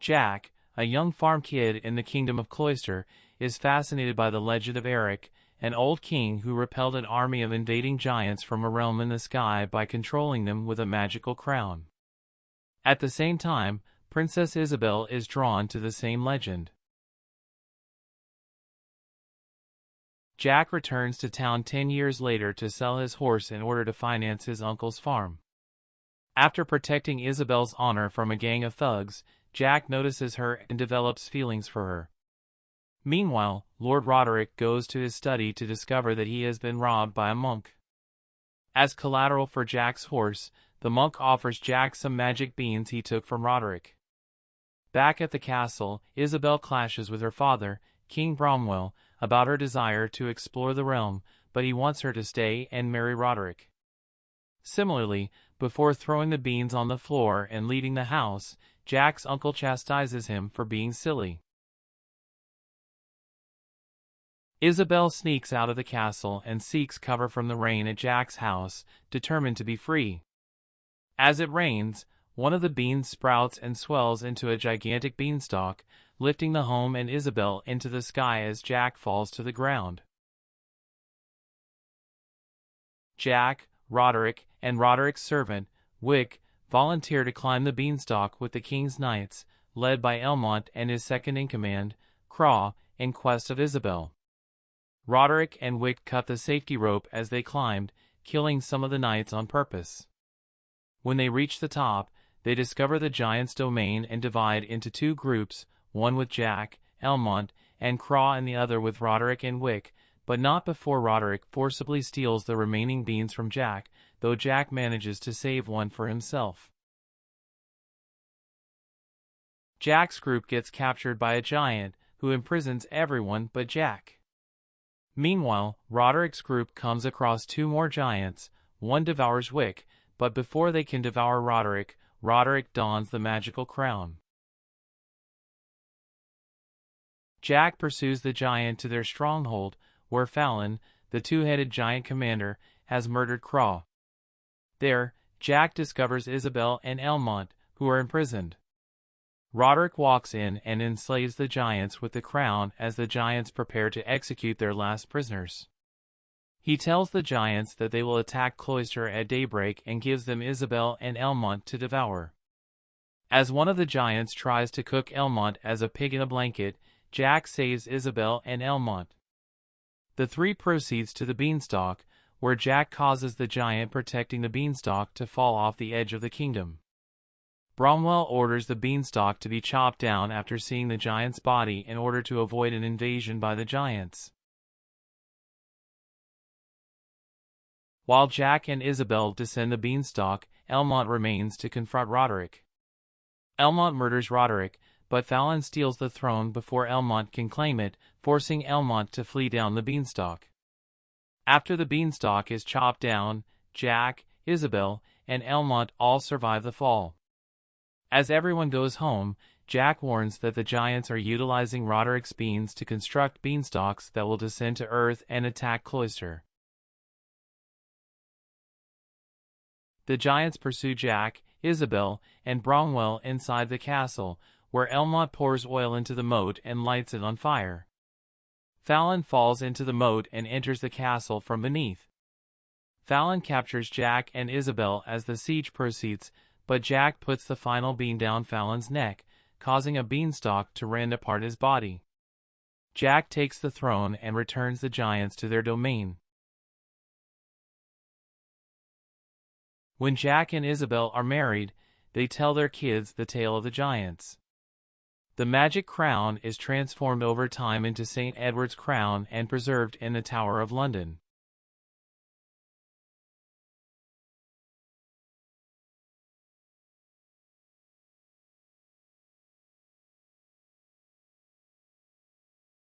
Jack, a young farm kid in the kingdom of Cloister, is fascinated by the legend of Eric, an old king who repelled an army of invading giants from a realm in the sky by controlling them with a magical crown. At the same time, Princess Isabel is drawn to the same legend. Jack returns to town 10 years later to sell his horse in order to finance his uncle's farm. After protecting Isabel's honor from a gang of thugs, Jack notices her and develops feelings for her. Meanwhile, Lord Roderick goes to his study to discover that he has been robbed by a monk. As collateral for Jack's horse, the monk offers Jack some magic beans he took from Roderick. Back at the castle, Isabel clashes with her father, King Bromwell, about her desire to explore the realm, but he wants her to stay and marry Roderick. Similarly, before throwing the beans on the floor and leaving the house, Jack's uncle chastises him for being silly. Isabel sneaks out of the castle and seeks cover from the rain at Jack's house, determined to be free. As it rains, one of the beans sprouts and swells into a gigantic beanstalk, lifting the home and Isabel into the sky as Jack falls to the ground. Jack, Roderick, and Roderick's servant, Wick, volunteer to climb the beanstalk with the king's knights, led by Elmont and his second-in-command, Craw, in quest of Isabel. Roderick and Wick cut the safety rope as they climbed, killing some of the knights on purpose. When they reach the top, they discover the giant's domain and divide into two groups, one with Jack, Elmont, and Craw and the other with Roderick and Wick, but not before Roderick forcibly steals the remaining beans from Jack, though Jack manages to save one for himself. Jack's group gets captured by a giant, who imprisons everyone but Jack. Meanwhile, Roderick's group comes across two more giants. One devours Wick, but before they can devour Roderick, Roderick dons the magical crown. Jack pursues the giant to their stronghold, where Fallon, the two-headed giant commander, has murdered Craw. There, Jack discovers Isabel and Elmont, who are imprisoned. Roderick walks in and enslaves the giants with the crown as the giants prepare to execute their last prisoners. He tells the giants that they will attack Cloister at daybreak and gives them Isabel and Elmont to devour. As one of the giants tries to cook Elmont as a pig in a blanket, Jack saves Isabel and Elmont. The three proceeds to the beanstalk, where Jack causes the giant protecting the beanstalk to fall off the edge of the kingdom. Bromwell orders the beanstalk to be chopped down after seeing the giant's body in order to avoid an invasion by the giants. While Jack and Isabel descend the beanstalk, Elmont remains to confront Roderick. Elmont murders Roderick, but Fallon steals the throne before Elmont can claim it, forcing Elmont to flee down the beanstalk. After the beanstalk is chopped down, Jack, Isabel, and Elmont all survive the fall. As everyone goes home, Jack warns that the giants are utilizing Roderick's beans to construct beanstalks that will descend to Earth and attack Cloister. The giants pursue Jack, Isabel, and Bromwell inside the castle, where Elmont pours oil into the moat and lights it on fire. Fallon falls into the moat and enters the castle from beneath. Fallon captures Jack and Isabel as the siege proceeds, but Jack puts the final bean down Fallon's neck, causing a beanstalk to rend apart his body. Jack takes the throne and returns the giants to their domain. When Jack and Isabel are married, they tell their kids the tale of the giants. The magic crown is transformed over time into St. Edward's crown and preserved in the Tower of London.